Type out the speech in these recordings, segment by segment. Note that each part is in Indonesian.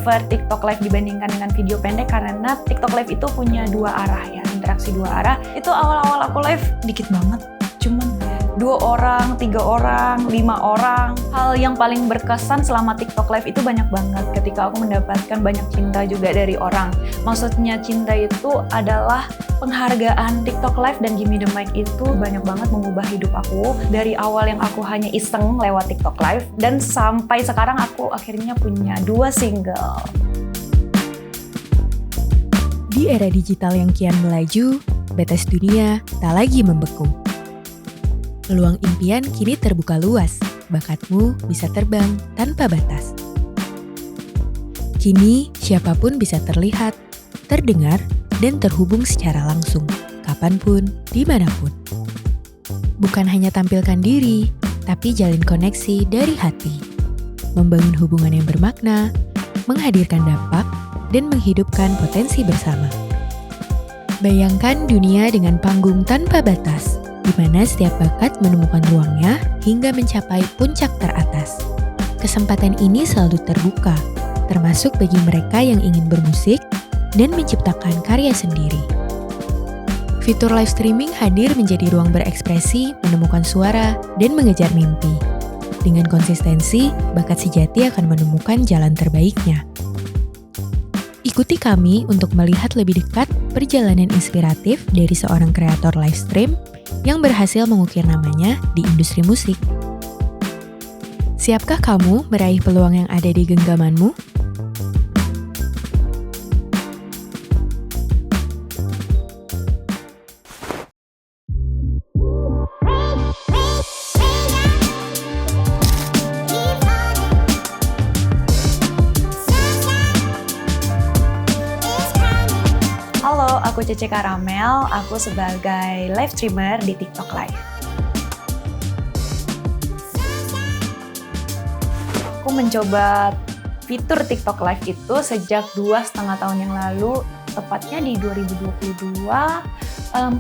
prefer TikTok Live dibandingkan dengan video pendek karena TikTok Live itu punya dua arah ya, interaksi dua arah. Itu awal-awal aku live dikit banget, cuman 2 orang, 3 orang, 5 orang. Hal yang paling berkesan selama TikTok Live itu banyak banget ketika aku mendapatkan banyak cinta juga dari orang. Maksudnya cinta itu adalah penghargaan. TikTok Live dan Gimme the Mic itu banyak banget mengubah hidup aku. Dari awal yang aku hanya iseng lewat TikTok Live dan sampai sekarang aku akhirnya punya 2 single. Di era digital yang kian melaju, batas dunia tak lagi membeku. Peluang impian kini terbuka luas, bakatmu bisa terbang tanpa batas. Kini, siapapun bisa terlihat, terdengar, dan terhubung secara langsung, kapanpun, dimanapun. Bukan hanya tampilkan diri, tapi jalin koneksi dari hati. Membangun hubungan yang bermakna, menghadirkan dampak, dan menghidupkan potensi bersama. Bayangkan dunia dengan panggung tanpa batas, di mana setiap bakat menemukan ruangnya hingga mencapai puncak teratas. Kesempatan ini selalu terbuka, termasuk bagi mereka yang ingin bermusik dan menciptakan karya sendiri. Fitur live streaming hadir menjadi ruang berekspresi, menemukan suara, dan mengejar mimpi. Dengan konsistensi, bakat sejati akan menemukan jalan terbaiknya. Ikuti kami untuk melihat lebih dekat perjalanan inspiratif dari seorang kreator live stream yang berhasil mengukir namanya di industri musik. Siapkah kamu meraih peluang yang ada di genggamanmu? Halo, aku Cece Karamel, aku sebagai live streamer di TikTok Live. Aku mencoba fitur TikTok Live itu sejak 2,5 tahun yang lalu, tepatnya di 2022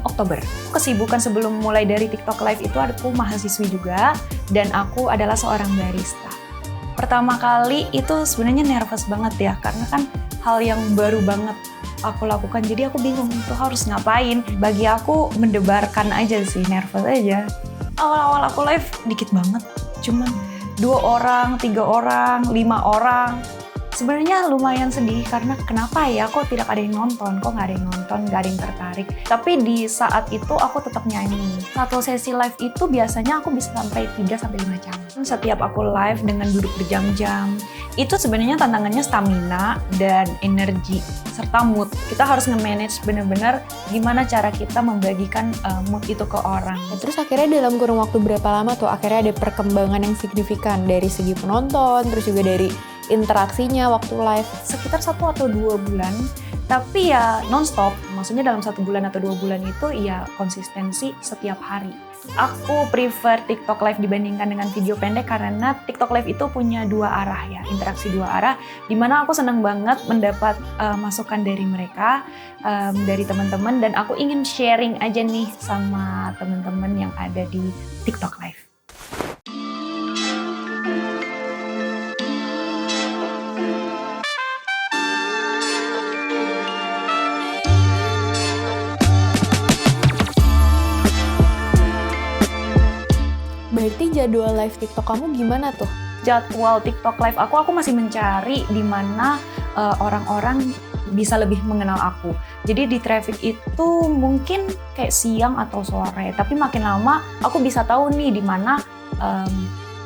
Oktober. Kesibukan sebelum mulai dari TikTok Live itu aku mahasiswi juga, dan aku adalah seorang barista. Pertama kali itu sebenarnya nervous banget ya, karena kan hal yang baru banget aku lakukan, jadi aku bingung itu harus ngapain. Bagi aku mendebarkan aja sih, nervous aja. Awal-awal aku live dikit banget, cuman 2 orang, 3 orang, 5 orang. Sebenarnya lumayan sedih karena kenapa ya kok tidak ada yang nonton, kok nggak ada yang nonton, nggak ada yang tertarik. Tapi di saat itu aku tetap nyanyi. Satu sesi live itu biasanya aku bisa sampai 3-5 jam. Setiap aku live dengan duduk berjam-jam, itu sebenarnya tantangannya stamina dan energi serta mood. Kita harus nge-manage benar-benar gimana cara kita membagikan mood itu ke orang. Ya, terus akhirnya dalam kurun waktu berapa lama tuh akhirnya ada perkembangan yang signifikan dari segi penonton, terus juga dari interaksinya waktu live? Sekitar 1 atau 2 bulan, tapi ya non-stop. Maksudnya dalam 1 bulan atau 2 bulan itu ya konsistensi setiap hari. Aku prefer TikTok Live dibandingkan dengan video pendek karena TikTok Live itu punya 2 arah ya, interaksi 2 arah, dimana aku senang banget mendapat masukan dari mereka, dari teman-teman, dan aku ingin sharing aja nih sama teman-teman yang ada di TikTok Live. Berarti jadwal live TikTok kamu gimana tuh? Jadwal TikTok Live aku masih mencari di mana orang-orang bisa lebih mengenal aku. Jadi di traffic itu mungkin kayak siang atau sore, tapi makin lama aku bisa tahu nih di mana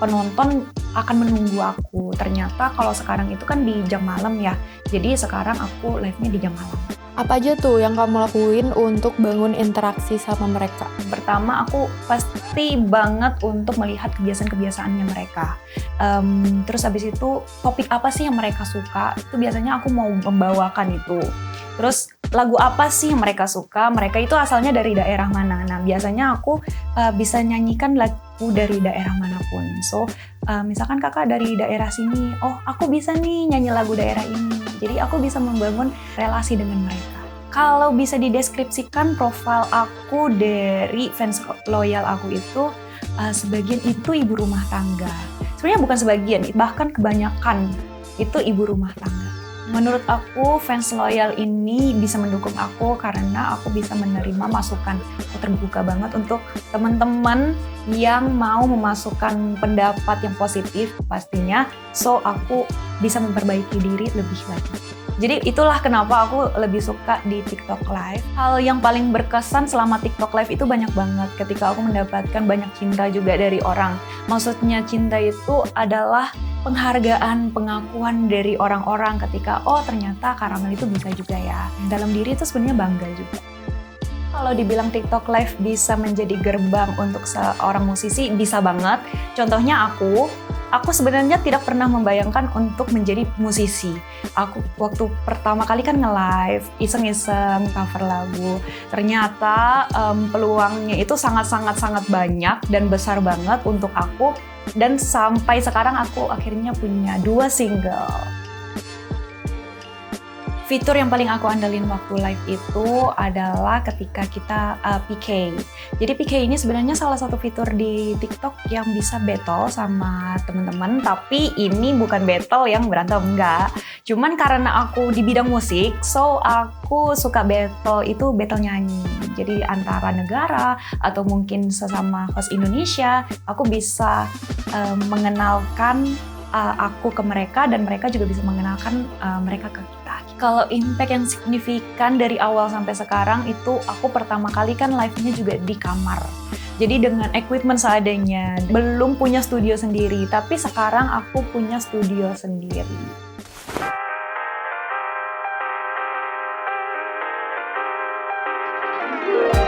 penonton akan menunggu aku. Ternyata kalau sekarang itu kan di jam malam ya, jadi sekarang aku live-nya di jam malam. Apa aja tuh yang kamu lakuin untuk bangun interaksi sama mereka? Pertama, aku pasti banget untuk melihat kebiasaan-kebiasaannya mereka. Terus habis itu, topik apa sih yang mereka suka? Itu biasanya aku mau membawakan itu. Terus lagu apa sih yang mereka suka? Mereka itu asalnya dari daerah mana? Nah, biasanya aku bisa nyanyikan lagu dari daerah manapun. So, misalkan kakak dari daerah sini, oh aku bisa nih nyanyi lagu daerah ini. Jadi aku bisa membangun relasi dengan mereka. Kalau bisa dideskripsikan profil aku dari fans loyal aku itu, sebagian itu ibu rumah tangga. Sebenarnya bukan sebagian, bahkan kebanyakan itu ibu rumah tangga. Menurut aku, fans loyal ini bisa mendukung aku karena aku bisa menerima masukan. Aku terbuka banget untuk teman-teman yang mau memasukkan pendapat yang positif pastinya. So, aku bisa memperbaiki diri lebih lagi. Jadi itulah kenapa aku lebih suka di TikTok Live. Hal yang paling berkesan selama TikTok Live itu banyak banget ketika aku mendapatkan banyak cinta juga dari orang. Maksudnya cinta itu adalah penghargaan, pengakuan dari orang-orang ketika oh ternyata Karamel itu bisa juga ya. Dalam diri itu sebenarnya bangga juga. Kalau dibilang TikTok Live bisa menjadi gerbang untuk seorang musisi, bisa banget. Contohnya aku sebenarnya tidak pernah membayangkan untuk menjadi musisi. Aku waktu pertama kali kan nge-live, iseng-iseng cover lagu. Ternyata peluangnya itu sangat banyak dan besar banget untuk aku. Dan sampai sekarang aku akhirnya punya 2 single. Fitur yang paling aku andalin waktu live itu adalah ketika kita PK. Jadi PK ini sebenarnya salah satu fitur di TikTok yang bisa battle sama teman-teman, tapi ini bukan battle yang berantem, enggak. Cuman karena aku di bidang musik, so aku suka battle itu battle nyanyi. Jadi antara negara atau mungkin sesama host Indonesia, aku bisa mengenalkan aku ke mereka dan mereka juga bisa mengenalkan mereka ke kita. Kalau impact yang signifikan dari awal sampai sekarang itu aku pertama kali kan live-nya juga di kamar. Jadi dengan equipment seadanya, belum punya studio sendiri, tapi sekarang aku punya studio sendiri.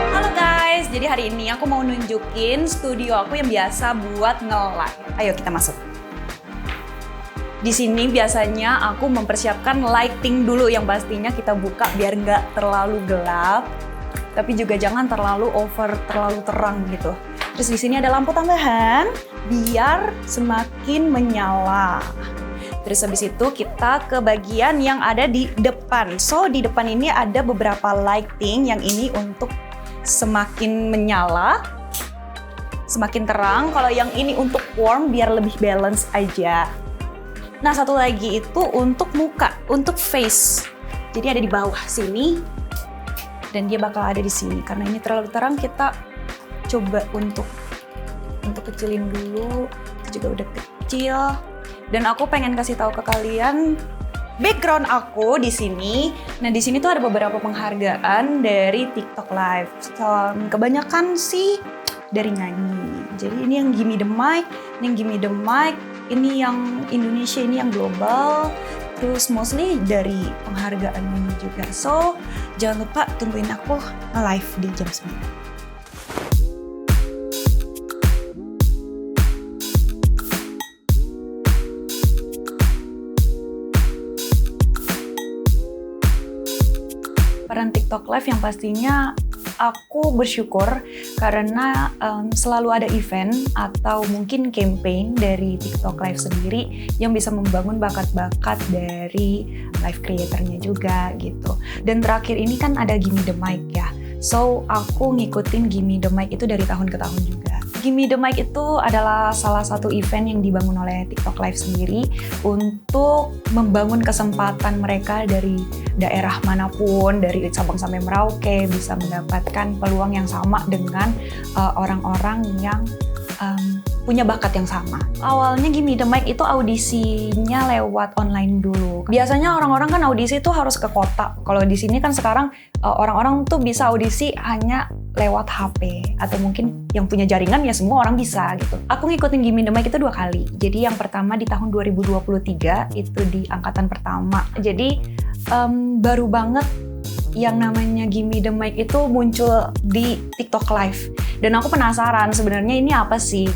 Halo guys, jadi hari ini aku mau nunjukin studio aku yang biasa buat nge-live. Ayo kita masuk. Di sini biasanya aku mempersiapkan lighting dulu yang pastinya kita buka biar nggak terlalu gelap, tapi juga jangan terlalu terang gitu. Terus di sini ada lampu tambahan biar semakin menyala. Terus habis itu kita ke bagian yang ada di depan. So di depan ini ada beberapa lighting yang ini untuk semakin menyala, semakin terang. Kalau yang ini untuk warm biar lebih balance aja. Nah, satu lagi itu untuk muka, untuk face. Jadi ada di bawah sini, dan dia bakal ada di sini. Karena ini terlalu terang, kita coba untuk kecilin dulu. Itu juga udah kecil. Dan aku pengen kasih tahu ke kalian background aku di sini. Nah, di sini tuh ada beberapa penghargaan dari TikTok Live. Kebanyakan sih dari nyanyi. Jadi ini yang Gimme the Mic, ini yang Gimme the Mic. Ini yang Indonesia, ini yang global, terus mostly dari penghargaan ini juga. So, jangan lupa tungguin aku live di jam 9. Peran TikTok Live yang pastinya aku bersyukur karena selalu ada event atau mungkin campaign dari TikTok Live sendiri yang bisa membangun bakat-bakat dari live creator-nya juga gitu. Dan terakhir ini kan ada Gimme the Mic ya. So aku ngikutin Gimme the Mic itu dari tahun ke tahun juga. Gimme the Mic itu adalah salah satu event yang dibangun oleh TikTok Live sendiri untuk membangun kesempatan mereka dari daerah manapun, dari Sabang sampai Merauke, bisa mendapatkan peluang yang sama dengan orang-orang yang punya bakat yang sama. Awalnya Gimme the Mic itu audisinya lewat online dulu. Biasanya orang-orang kan audisi itu harus ke kota. Kalau di sini kan sekarang orang-orang tuh bisa audisi hanya lewat HP atau mungkin yang punya jaringan ya semua orang bisa gitu. Aku ngikutin Gimme the Mic itu 2 kali. Jadi yang pertama di tahun 2023 itu di angkatan pertama. Jadi baru banget yang namanya Gimme the Mic itu muncul di TikTok Live. Dan aku penasaran sebenarnya ini apa sih?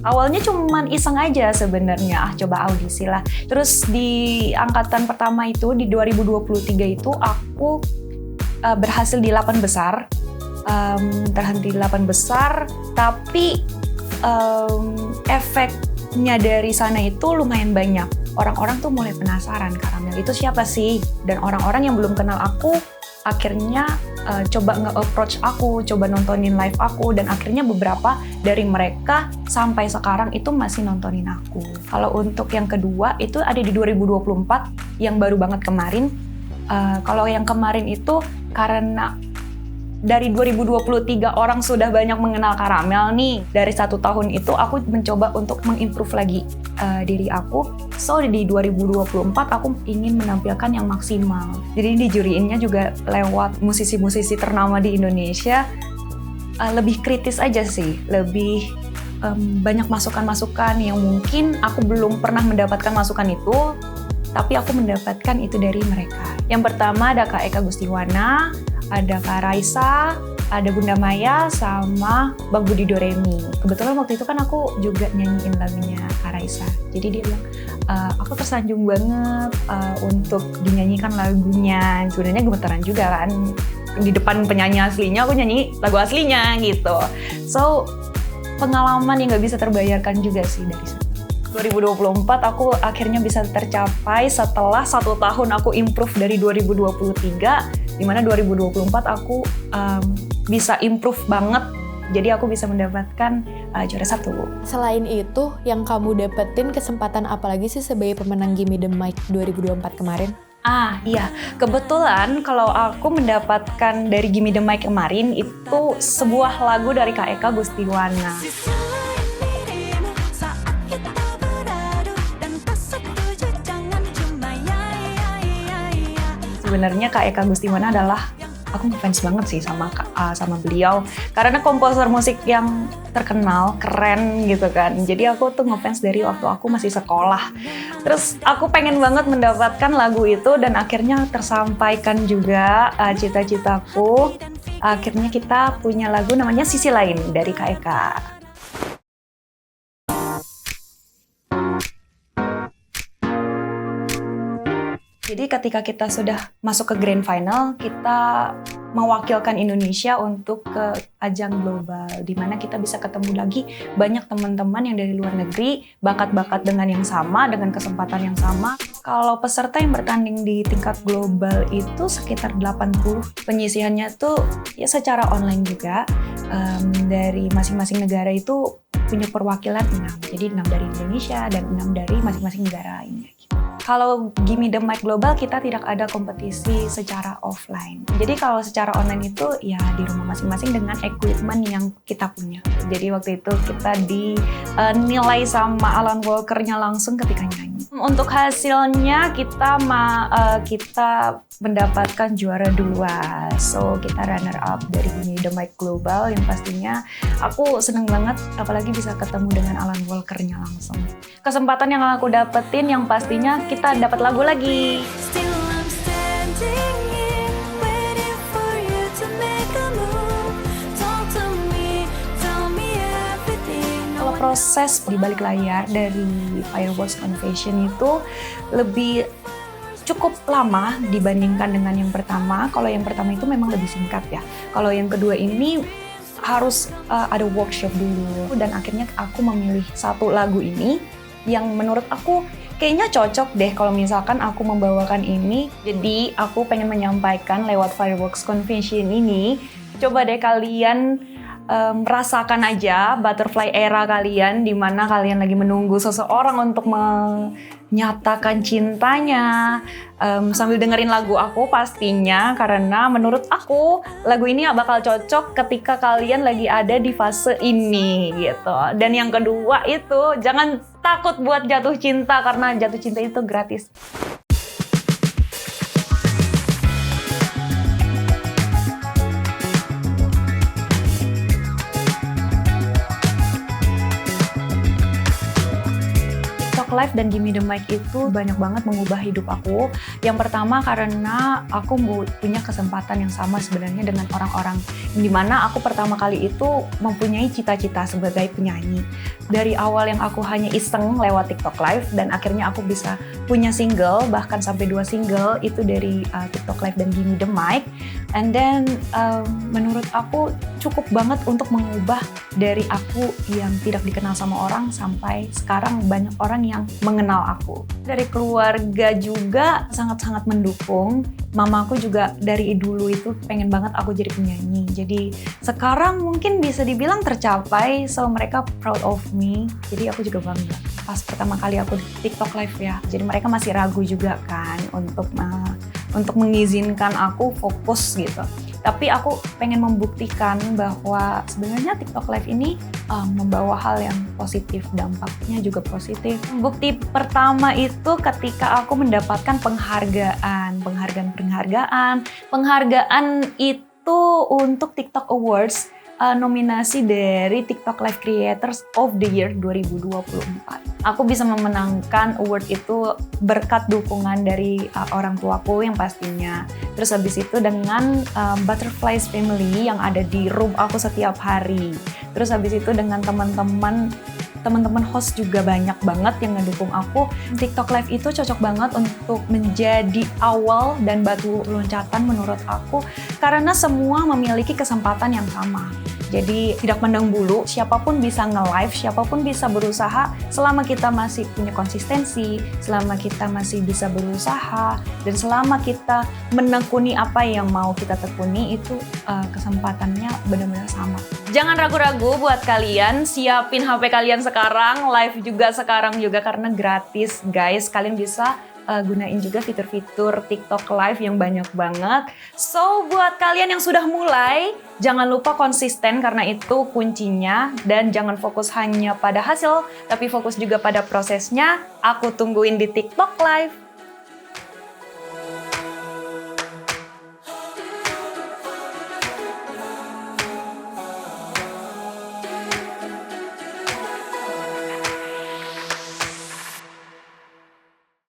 Awalnya cuman iseng aja sebenarnya, coba audisi lah. Terus di angkatan pertama itu di 2023 itu aku berhasil di 8 besar. Terhenti di 8 besar, tapi efeknya dari sana itu lumayan banyak. Orang-orang tuh mulai penasaran, Karamel itu siapa sih? Dan orang-orang yang belum kenal aku akhirnya coba nge-approach aku, coba nontonin live aku, dan akhirnya beberapa dari mereka sampai sekarang itu masih nontonin aku. Kalau untuk yang kedua itu ada di 2024 yang baru banget kemarin. Kalau yang kemarin itu karena dari 2023 orang sudah banyak mengenal Karamel nih. Dari 1 tahun itu aku mencoba untuk mengimprove lagi diri aku. So di 2024 aku ingin menampilkan yang maksimal. Jadi dijuriinnya juga lewat musisi-musisi ternama di Indonesia. Lebih kritis aja sih, lebih banyak masukan-masukan yang mungkin aku belum pernah mendapatkan masukan itu, tapi aku mendapatkan itu dari mereka. Yang pertama ada Kak Eka Gustiwana, ada Kak Raisa, ada Bunda Maya, sama Bang Budi Doremi. Kebetulan waktu itu kan aku juga nyanyiin lagunya Kak Raisa. Jadi dia bilang, aku tersanjung banget untuk dinyanyikan lagunya. Sebenarnya gemeteran juga kan. Di depan penyanyi aslinya, aku nyanyi lagu aslinya gitu. So, pengalaman yang gak bisa terbayarkan juga sih dari sana. 2024 aku akhirnya bisa tercapai setelah 1 tahun aku improve dari 2023, dimana 2024 aku bisa improve banget, jadi aku bisa mendapatkan juara 1. Selain itu, yang kamu dapetin kesempatan apa lagi sih sebagai pemenang Gimme the Mic 2024 kemarin? Iya, kebetulan kalau aku mendapatkan dari Gimme the Mic kemarin itu sebuah lagu dari Kak Eka Gustiwana. Sebenarnya Kak Eka Gustiwana adalah, aku ngefans banget sih sama beliau karena komposer musik yang terkenal, keren gitu kan. Jadi aku tuh ngefans dari waktu aku masih sekolah. Terus aku pengen banget mendapatkan lagu itu dan akhirnya tersampaikan juga cita-citaku. Akhirnya kita punya lagu namanya Sisi Lain dari Kak Eka. Jadi ketika kita sudah masuk ke grand final, kita mewakilkan Indonesia untuk ke ajang global, di mana kita bisa ketemu lagi banyak teman-teman yang dari luar negeri, bakat-bakat dengan yang sama, dengan kesempatan yang sama. Kalau peserta yang bertanding di tingkat global itu sekitar 80, penyisihannya tuh ya secara online juga, dari masing-masing negara itu punya perwakilan 6, jadi 6 dari Indonesia dan 6 dari masing-masing negara lainnya. Kalau Gimme the Mic Global kita tidak ada kompetisi secara offline. Jadi kalau secara online itu ya di rumah masing-masing dengan equipment yang kita punya. Jadi waktu itu kita dinilai sama Alan Walker-nya langsung ketika nyanyi. Untuk hasilnya kita mendapatkan juara 2. So kita runner up dari Gimme the Mic Global yang pastinya aku seneng banget apalagi bisa ketemu dengan Alan Walker-nya langsung. Kesempatan yang aku dapetin yang pastinya kita dapat lagu lagi. Kalau proses di balik layar dari Fireworks Confession itu lebih cukup lama dibandingkan dengan yang pertama. Kalau yang pertama itu memang lebih singkat ya. Kalau yang kedua ini harus ada workshop dulu. Dan akhirnya aku memilih satu lagu ini yang menurut aku kayaknya cocok deh kalau misalkan aku membawakan ini. Jadi aku pengen menyampaikan lewat Fireworks Confession ini, coba deh kalian merasakan aja butterfly era kalian, di mana kalian lagi menunggu seseorang untuk menyatakan cintanya, sambil dengerin lagu aku pastinya, karena menurut aku lagu ini bakal cocok ketika kalian lagi ada di fase ini gitu. Dan yang kedua itu jangan takut buat jatuh cinta, karena jatuh cinta itu gratis. Live dan Gimme the Mic itu banyak banget mengubah hidup aku. Yang pertama karena aku punya kesempatan yang sama sebenarnya dengan orang-orang, dimana aku pertama kali itu mempunyai cita-cita sebagai penyanyi. Dari awal yang aku hanya iseng lewat TikTok Live, dan akhirnya aku bisa punya single, bahkan sampai 2 single itu dari TikTok Live dan Gimme the Mic. And then menurut aku cukup banget untuk mengubah dari aku yang tidak dikenal sama orang sampai sekarang banyak orang yang mengenal aku. Dari keluarga juga sangat-sangat mendukung. Mamaku juga dari dulu itu pengen banget aku jadi penyanyi. Jadi sekarang mungkin bisa dibilang tercapai, so mereka proud of me. Jadi aku juga bangga. Pas pertama kali aku di TikTok Live ya, jadi mereka masih ragu juga kan untuk mengizinkan aku fokus gitu. Tapi aku pengen membuktikan bahwa sebenarnya TikTok Live ini membawa hal yang positif, dampaknya juga positif. Bukti pertama itu ketika aku mendapatkan penghargaan itu untuk TikTok Awards, nominasi dari TikTok Live Creators of the Year 2024. Aku bisa memenangkan award itu berkat dukungan dari orang tuaku yang pastinya. Terus habis itu dengan Butterflies Family yang ada di room aku setiap hari. Terus habis itu dengan teman-teman host juga banyak banget yang ngedukung aku. TikTok Live itu cocok banget untuk menjadi awal dan batu loncatan menurut aku karena semua memiliki kesempatan yang sama. Jadi tidak pandang bulu, siapapun bisa nge-live, siapapun bisa berusaha selama kita masih punya konsistensi, selama kita masih bisa berusaha, dan selama kita menekuni apa yang mau kita tekuni itu kesempatannya benar-benar sama. Jangan ragu-ragu buat kalian, siapin HP kalian sekarang, live juga sekarang juga karena gratis guys. Kalian bisa gunain juga fitur-fitur TikTok Live yang banyak banget. So, buat kalian yang sudah mulai, jangan lupa konsisten karena itu kuncinya. Dan jangan fokus hanya pada hasil, tapi fokus juga pada prosesnya. Aku tungguin di TikTok Live.